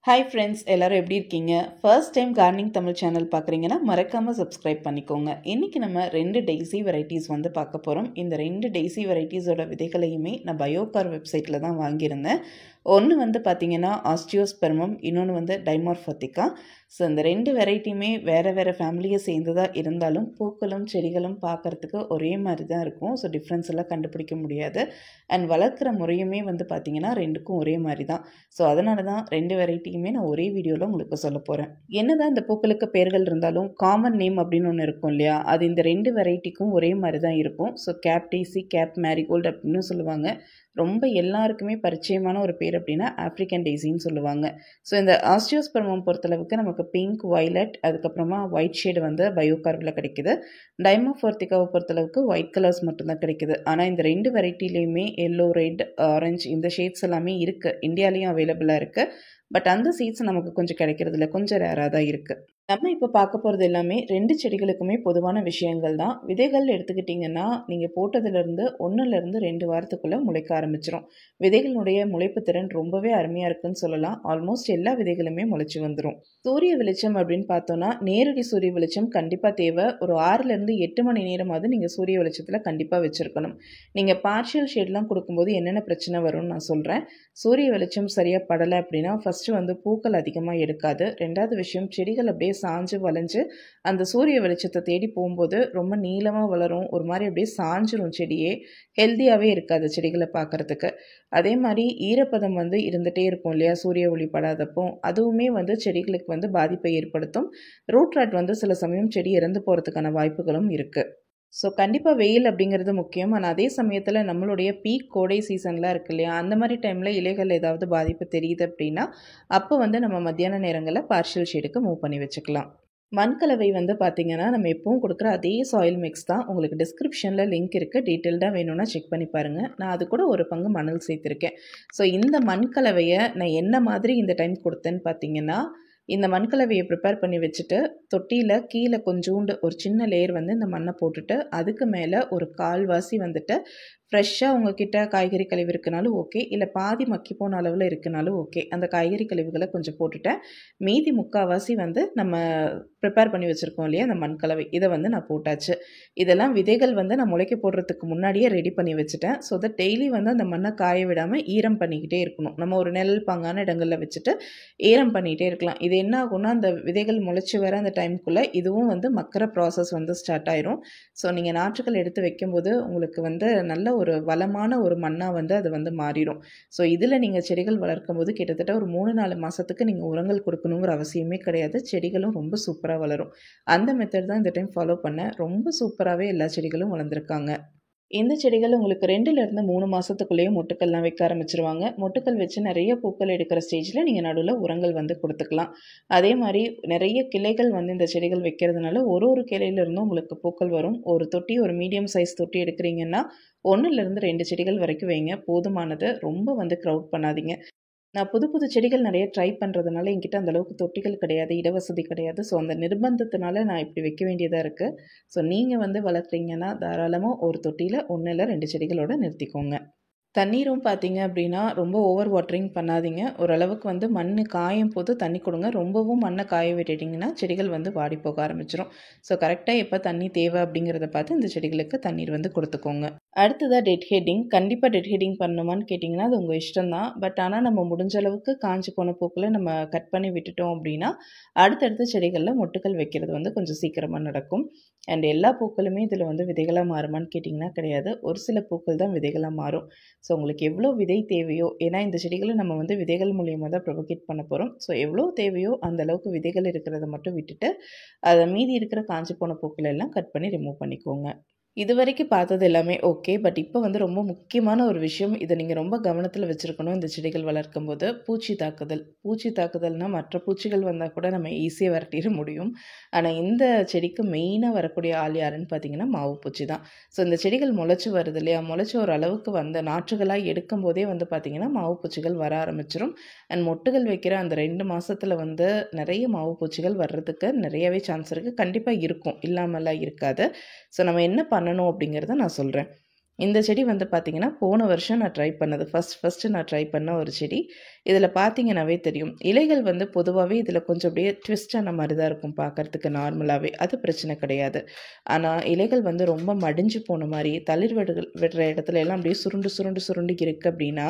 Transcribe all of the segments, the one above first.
Hi friends, எல்லாரும் எப்படி இருக்கீங்க? First time gardening Tamil channel பார்க்குறீங்கன்னா மறக்காமல் சப்ஸ்கிரைப் பண்ணிக்கோங்க. இன்றைக்கி நம்ம 2 டெய்ஸி வெரைட்டிஸ் வந்து பார்க்க போகிறோம். இந்த 2 டெய்ஸி வெரைட்டிஸோட விதைகளையுமே நான் பயோகார் வெப்சைட்டில் தான் வாங்கியிருந்தேன். ஒன்று வந்து பார்த்திங்கன்னா ஆஸ்டியோஸ்பெர்மம், இன்னொன்று வந்து டைமார்ஃபத்திகா. ஸோ இந்த 2 வெரைட்டியுமே வேறு வேறு ஃபேமிலியை சேர்ந்ததாக இருந்தாலும் பூக்களும் செடிகளும் பார்க்குறதுக்கு ஒரே மாதிரி தான் இருக்கும். ஸோ டிஃப்ரென்ஸ் எல்லாம் கண்டுபிடிக்க முடியாது. அண்ட் வளர்க்குற முறையுமே வந்து பார்த்திங்கன்னா 2க்கும் ஒரே மாதிரி தான். ஸோ அதனால தான் 2 வெரைட்டியுமே நான் ஒரே வீடியோவில் உங்களுக்கு சொல்ல போகிறேன். என்னதான் இந்த பூக்களுக்கு பேர்கள் இருந்தாலும் காமன் நேம் அப்படின்னு ஒன்று இருக்கும் இல்லையா, அது இந்த 2 வெரைட்டிக்கும் ஒரே மாதிரி தான் இருக்கும். So cape daisy, cape marigold அப்படின்னு சொல்லுவாங்க. ரொம்ப எல்லாருக்குமே பரிச்சயமான ஒரு பேர் அப்படின்னா ஆப்ரிக்கன் டெய்சின்னு சொல்லுவாங்க. ஸோ இந்த ஆஸ்டியோஸ்பெர்மம் பொறுத்தளவுக்கு நமக்கு பிங்க், வயலட், அதுக்கப்புறமா ஒயிட் ஷேடு வந்து பயோகார்வில் கிடைக்குது. டைமார்ஃபத்திகாவை பொறுத்தளவுக்கு ஒயிட் கலர்ஸ் மட்டும்தான் கிடைக்குது. ஆனால் இந்த 2 வெரைட்டிலையுமே எல்லோ, ரெட், ஆரஞ்சு இந்த ஷேட்ஸ் எல்லாமே இருக்குது. இந்தியாலேயும் அவைலபிளாக இருக்குது. பட் அந்த சீட்ஸ் நமக்கு கொஞ்சம் கிடைக்கிறது இல்லை, கொஞ்சம் ரேராக தான் இருக்குது. நம்ம இப்போ பார்க்க போகிறது எல்லாமே 2 செடிகளுக்குமே பொதுவான விஷயங்கள் தான். விதைகள் எடுத்துக்கிட்டிங்கன்னா நீங்கள் போட்டதுலேருந்து 1லேருந்து 2 வாரத்துக்குள்ளே முளைக்க ஆரம்பிச்சிடும். விதைகளுடைய முளைப்பு திறன் ரொம்பவே அருமையாக இருக்குன்னு சொல்லலாம். ஆல்மோஸ்ட் எல்லா விதைகளுமே முளைச்சி வந்துடும். சூரிய வெளிச்சம் அப்படின்னு பார்த்தோன்னா நேரடி சூரிய வெளிச்சம் கண்டிப்பாக தேவை. ஒரு 6லேருந்து 8 மணி நேரமாவது நீங்கள் சூரிய வெளிச்சத்தில் கண்டிப்பாக வச்சுருக்கணும். நீங்கள் பார்ஷியல் ஷேட்லாம் கொடுக்கும்போது என்னென்ன பிரச்சனை வரும்னு நான் சொல்கிறேன். சூரிய வெளிச்சம் சரியாக படலை அப்படின்னா ஃபஸ்ட்டு வந்து பூக்கள் அதிகமாக எடுக்காது. 2வது விஷயம், செடிகள் அப்படியே சாஞ்சு வளைஞ்சு அந்த சூரிய வெளிச்சத்தை தேடி போகும்போது ரொம்ப நீளமாக வளரும். ஒரு மாதிரி அப்படியே சாஞ்சிரும். செடியே ஹெல்த்தியாகவே இருக்காது செடிகளை பார்க்குறதுக்கு. அதே மாதிரி ஈரப்பதம் வந்து இருந்துகிட்டே இருக்கும் இல்லையா சூரிய ஒளி படாதப்போ, அதுவுமே வந்து செடிகளுக்கு வந்து பாதிப்பை ஏற்படுத்தும். ரூட் ராட் வந்து சில சமயம் செடி இறந்து போகிறதுக்கான வாய்ப்புகளும் இருக்குது. ஸோ கண்டிப்பாக வெயில் அப்படிங்கிறது முக்கியம். ஆனால் அதே சமயத்தில் நம்மளுடைய பீக் கோடை சீசன்லாம் இருக்கு இல்லையா, அந்த மாதிரி டைமில் இலைகள் ஏதாவது பாதிப்பு தெரியுது அப்படின்னா அப்போ வந்து நம்ம மத்தியான நேரங்களில் பார்ஷியல் ஷேடுக்கு மூவ் பண்ணி வச்சுக்கலாம். மண்கலவை வந்து பார்த்திங்கன்னா நம்ம எப்பவும் கொடுக்குற அதே சாயில் மிக்ஸ் தான். உங்களுக்கு டிஸ்கிரிப்ஷனில் லிங்க் இருக்குது, டீட்டெயில்டாக வேணும்னா செக் பண்ணி பாருங்கள். நான் அது கூட ஒரு பங்கு மணல் சேர்த்துருக்கேன். ஸோ இந்த மண்கலவையை நான் என்ன மாதிரி இந்த டைம் கொடுத்தேன்னு பார்த்தீங்கன்னா, இந்த மண்கலவையை ப்ரிப்பேர் பண்ணி வச்சுட்டு தொட்டியில் கீழே கொஞ்சோண்டு ஒரு சின்ன லேயர் வந்து இந்த மண்ணை போட்டுட்டு அதுக்கு மேலே ஒரு கால்வாசி வந்துட்டு ஃப்ரெஷ்ஷாக உங்ககிட்ட காய்கறி கழிவு இருக்குனாலும் ஓகே, இல்லை பாதி மக்கி போன அளவில் இருக்குனாலும் ஓகே, அந்த காய்கறி கழிவுகளை கொஞ்சம் போட்டுட்டேன். மீதி முக்கால்வாசி வந்து நம்ம ப்ரிப்பேர் பண்ணி வச்சுருக்கோம் இல்லையா அந்த மண்கலவை, இதை வந்து நான் போட்டாச்சு. இதெல்லாம் விதைகள் வந்து நான் முளைக்க போடுறதுக்கு முன்னாடியே ரெடி பண்ணி வச்சுட்டேன். ஸோ தட் டெய்லி வந்து அந்த மண்ணை காய விடாமல் ஈரம் பண்ணிக்கிட்டே இருக்கணும். நம்ம ஒரு நிழல் பாங்கான இடங்களில் வச்சுட்டு ஈரம் பண்ணிகிட்டே இருக்கலாம். இது என்ன ஆகும்னா அந்த விதைகள் முளைச்சி வர அந்த டைமுக்குள்ளே இதுவும் வந்து மக்கிற ப்ராசஸ் வந்து ஸ்டார்ட் ஆயிரும். ஸோ நீங்கள் நாற்றுகள் எடுத்து வைக்கும்போது உங்களுக்கு வந்து நல்ல ஒரு வளமான ஒரு மண்ணாக வந்து அது வந்து மாறிடும். ஸோ இதில் நீங்கள் செடிகள் வளர்க்கும் போது கிட்டத்தட்ட ஒரு 3-4 மாதத்துக்கு நீங்கள் உரங்கள் கொடுக்கணுங்கிற அவசியமே கிடையாது. செடிகளும் ரொம்ப சூப்பராக வளரும். அந்த மெத்தட் தான் இந்த டைம் ஃபாலோ பண்ணேன். ரொம்ப சூப்பராகவே எல்லா செடிகளும் வளர்ந்துருக்காங்க. இந்த செடிகள் உங்களுக்கு 2லேருந்து 3 மாதத்துக்குள்ளேயே மொட்டுக்கள்லாம் வைக்க ஆரம்பிச்சிருவாங்க. மொட்டுக்கள் வச்சு நிறைய பூக்கள் எடுக்கிற ஸ்டேஜில் நீங்கள் நடுவில் உரங்கள் வந்து கொடுத்துக்கலாம். அதே மாதிரி நிறைய கிளைகள் வந்து இந்த செடிகள் வைக்கிறதுனால ஒரு கிளையிலேருந்தும் உங்களுக்கு பூக்கள் வரும். ஒரு தொட்டி, ஒரு மீடியம் சைஸ் தொட்டி எடுக்கிறீங்கன்னா 1லேருந்து 2 செடிகள் வரைக்கும் வைங்க, போதுமானது. ரொம்ப வந்து க்ரௌட் பண்ணாதீங்க. நான் புது செடிகள் நிறைய ட்ரை பண்ணுறதுனால என்கிட்ட அந்தளவுக்கு தொட்டிகள் கிடையாது, இடவசதி கிடையாது. ஸோ அந்த நிர்பந்தத்தினால நான் இப்படி வைக்க வேண்டியதாக இருக்குது. ஸோ நீங்கள் வந்து வளர்க்குறீங்கன்னா தாராளமாக ஒரு தொட்டியில் 1 இல்லை 2 செடிகளோடு நிறுத்திக்கோங்க. தண்ணீரும் பார்த்தீங்க அப்படின்னா ரொம்ப ஓவர் வாட்டரிங் பண்ணாதீங்க. ஓரளவுக்கு வந்து மண் காயும் போது தண்ணி கொடுங்க. ரொம்பவும் மண்ணை காய விட்டுட்டிங்கன்னா செடிகள் வந்து வாடி போக ஆரம்பிச்சிடும். ஸோ கரெக்டாக எப்போ தண்ணி தேவை அப்படிங்கிறத பார்த்து இந்த செடிகளுக்கு தண்ணீர் வந்து கொடுத்துக்கோங்க. அடுத்ததாக டெட் ஹெட்டிங். கண்டிப்பாக டெட் ஹெட்டிங் பண்ணணுமான்னு கேட்டிங்கன்னா அது உங்கள் இஷ்டம் தான். பட் ஆனால் நம்ம முடிஞ்ச அளவுக்கு காஞ்சி போன பூக்களை நம்ம கட் பண்ணி விட்டுட்டோம் அப்படின்னா அடுத்தடுத்த செடிகளில் மொட்டுக்கள் வைக்கிறது வந்து கொஞ்சம் சீக்கிரமாக நடக்கும். அண்ட் எல்லா பூக்களுமே இதில் வந்து விதைகளாக மாறுமான்னு கேட்டிங்கன்னா கிடையாது. ஒரு சில பூக்கள் தான் விதைகளாக மாறும். ஸோ உங்களுக்கு எவ்வளோ விதை தேவையோ, ஏன்னா இந்த செடிகளை நம்ம வந்து விதைகள் மூலியமாக தான் ப்ரொபகேட் பண்ண போகிறோம். ஸோ எவ்வளோ தேவையோ அந்த அளவுக்கு விதைகள் இருக்கிறத மட்டும் விட்டுட்டு அதை மீதி இருக்கிற காஞ்சி போன பூக்களை எல்லாம் கட் பண்ணி ரிமூவ் பண்ணிக்கோங்க. இது வரைக்கும் பார்த்தது எல்லாமே ஓகே. பட் இப்போ வந்து ரொம்ப முக்கியமான ஒரு விஷயம், இதை நீங்கள் ரொம்ப கவனத்தில் வச்சுருக்கணும். இந்த செடிகள் வளர்க்கும் போது பூச்சி தாக்குதல். பூச்சி தாக்குதல்னால் மற்ற பூச்சிகள் வந்தால் கூட நம்ம ஈஸியாக விரட்டிட முடியும். ஆனால் இந்த செடிக்கு மெயினாக வரக்கூடிய ஆள் யாருன்னு பார்த்தீங்கன்னா மாவு பூச்சி தான். ஸோ இந்த செடிகள் முளைச்சி வருது இல்லையா, முளைச்சி ஒரு அளவுக்கு வந்த நாற்றுகளாக எடுக்கும் போதே வந்து பார்த்திங்கன்னா மாவு பூச்சிகள் வர ஆரம்பிச்சிடும். அண்ட் மொட்டுகள் வைக்கிற அந்த 2 மாதத்தில் வந்து நிறைய மாவு பூச்சிகள் வர்றதுக்கு நிறையவே சான்ஸ் இருக்குது. கண்டிப்பாக இருக்கும், இல்லாமலாம் இருக்காது. ஸோ நம்ம என்ன பண்ணணும் அப்படிங்கிறத நான் சொல்கிறேன். இந்த செடி வந்து பார்த்திங்கன்னா போன வருஷம் நான் ட்ரை பண்ணது ஃபஸ்ட்டு நான் ட்ரை பண்ண ஒரு செடி. இதில் பார்த்தீங்கன்னாவே தெரியும். இலைகள் வந்து பொதுவாகவே இதில் கொஞ்சம் அப்படியே ட்விஸ்டான மாதிரி தான் இருக்கும் பார்க்கறதுக்கு நார்மலாகவே. அது பிரச்சனை கிடையாது. ஆனால் இலைகள் வந்து ரொம்ப மடிஞ்சு போன மாதிரி தளிர் விடுற இடத்துல எல்லாம் அப்படியே சுருண்டு சுருண்டு சுருண்டு இருக்குது அப்படின்னா,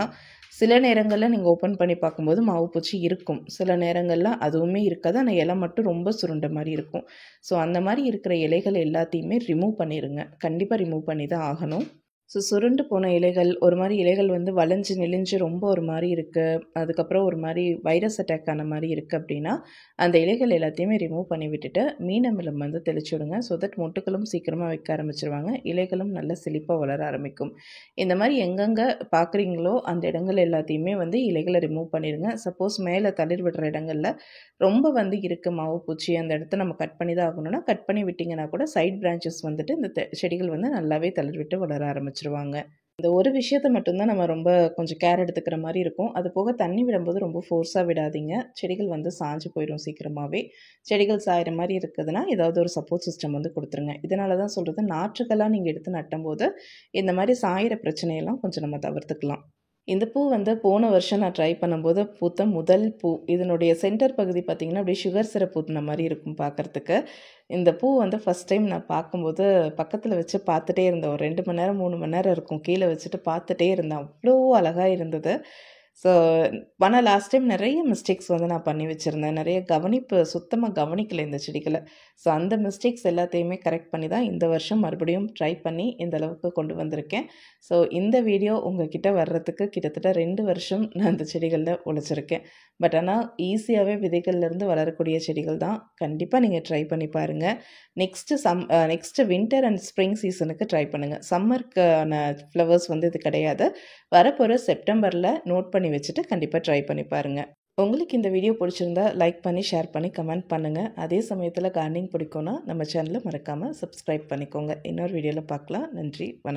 சில நேரங்களில் நீங்கள் ஓப்பன் பண்ணி பார்க்கும்போது மாவு பூச்சி இருக்கும். சில நேரங்களில் அதுவுமே இருக்காது. ஆனால் இலை மட்டும் ரொம்ப சுருண்ட மாதிரி இருக்கும். ஸோ அந்த மாதிரி இருக்கிற இலைகள் எல்லாத்தையுமே ரிமூவ் பண்ணிடுங்க. கண்டிப்பாக ரிமூவ் பண்ணி தான் ஆகணும். ஸோ சுருண்டு போன இலைகள், ஒரு மாதிரி இலைகள் வந்து வளைஞ்சு நெளிஞ்சு ரொம்ப ஒரு மாதிரி இருக்குது, அதுக்கப்புறம் ஒரு மாதிரி வைரஸ் அட்டாக் ஆன மாதிரி இருக்குது அப்படின்னா, அந்த இலைகள் எல்லாத்தையுமே ரிமூவ் பண்ணி விட்டுட்டு மீன் அமிலம் வந்து தெளிச்சு விடுங்க. ஸோ தட் மொட்டுக்களும் சீக்கிரமாக வைக்க ஆரம்பிச்சிருவாங்க. இலைகளும் நல்ல செழிப்பாக வளர ஆரம்பிக்கும். இந்த மாதிரி எங்கெங்கே பார்க்குறீங்களோ அந்த இடங்கள் எல்லாத்தையுமே வந்து இலைகளை ரிமூவ் பண்ணிடுங்க. சப்போஸ் மேலே தளிர் விடுற இடங்களில் ரொம்ப வந்து இருக்க மாவு பூச்சி அந்த இடத்த நம்ம கட் பண்ணி தான் ஆகணும்னா, கட் பண்ணி விட்டிங்கன்னா கூட சைட் பிரான்ச்சஸ் வந்துட்டு இந்த செடிகள் வந்து நல்லாவே தளிர் விட்டு வளர ஆரம்பிச்சிருவாங்க. இந்த ஒரு விஷயத்த மட்டும் தான் நம்ம ரொம்ப கொஞ்சம் கேர் எடுத்துக்கிற மாதிரி இருக்கும். அது போக தண்ணி விடும்போது ரொம்ப ஃபோர்ஸாக விடாதீங்க. செடிகள் வந்து சாஞ்சு போயிடும் சீக்கிரமாகவே. செடிகள் சாயிற மாதிரி இருக்குதுன்னா ஏதாவது ஒரு சப்போர்ட் சிஸ்டம் வந்து கொடுத்துருங்க. இதனால தான் சொல்கிறது, நாற்றுக்கெல்லாம் நீங்கள் எடுத்து நட்டும்போது இந்த மாதிரி சாயிற பிரச்சனையெல்லாம் கொஞ்சம் நம்ம தவிர்த்துக்கலாம். இந்த பூ வந்து போன வருஷம் நான் ட்ரை பண்ணும்போது பூத்த முதல் பூ. இதனுடைய சென்டர் பகுதி பார்த்திங்கன்னா அப்படியே சுகர் சிரப் ஊத்துன மாதிரி இருக்கும் பார்க்குறதுக்கு. இந்த பூ வந்து ஃபஸ்ட் டைம் நான் பார்க்கும்போது பக்கத்தில் வச்சு பார்த்துட்டே இருந்தேன். ஒரு 2 மணி நேரம் 3 மணி நேரம் இருக்கும். கீழே வச்சுட்டு பார்த்துட்டே இருந்தேன். அவ்வளோ அழகாக இருந்தது. ஸோ ஆனால் லாஸ்ட் டைம் நிறைய மிஸ்டேக்ஸ் வந்து நான் பண்ணி வச்சுருந்தேன். நிறைய சுத்தமாக கவனிக்கல இந்த செடிகளை. ஸோ அந்த மிஸ்டேக்ஸ் எல்லாத்தையுமே கரெக்ட் பண்ணி தான் இந்த வருஷம் மறுபடியும் ட்ரை பண்ணி இந்த அளவுக்கு கொண்டு வந்திருக்கேன். ஸோ இந்த வீடியோ உங்ககிட்ட வர்றதுக்கு கிட்டத்தட்ட 2 வருஷம் நான் இந்த செடிகளில் உழைச்சிருக்கேன். பட் ஆனால் ஈஸியாகவே விதைகள்லேருந்து வளரக்கூடிய செடிகள் தான். கண்டிப்பாக நீங்கள் ட்ரை பண்ணி பாருங்கள். நெக்ஸ்ட்டு வின்டர் அண்ட் ஸ்ப்ரிங் சீசனுக்கு ட்ரை பண்ணுங்கள். சம்மருக்கான ஃப்ளவர்ஸ் வந்து இது கிடையாது. வரப்போகிற செப்டம்பரில் நோட் பண்ணி வச்சுட்டு கண்டிப்பாக ட்ரை பண்ணி பாருங்கள். உங்களுக்கு இந்த வீடியோ பிடிச்சிருந்தா லைக் பண்ணி, ஷேர் பண்ணி, கமெண்ட் பண்ணுங்கள். அதே சமயத்தில் கார்டனிங் பிடிக்கும்னா நம்ம சேனலை மறக்காமல் சப்ஸ்கிரைப் பண்ணிக்கோங்க. இன்னொரு வீடியோவில் பார்க்கலாம். நன்றி, வணக்கம்.